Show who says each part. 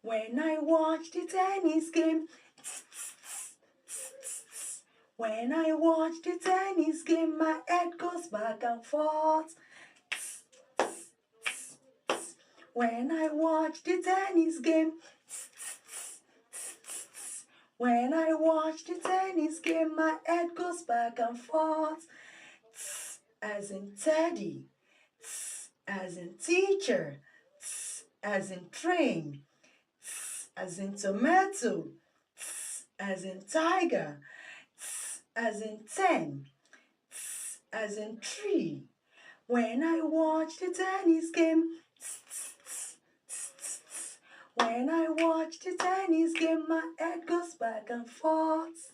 Speaker 1: When I watch the tennis game, when I watch the tennis game, my head goes back and forth. When I watch the tennis game, when I watch the tennis game, my head goes back and forth. As in Teddy, as in teacher, as in train, as in tomato, as in tiger, as in 10, as in tree. When I watch the tennis game, when I watch the tennis game, my head goes back and forth.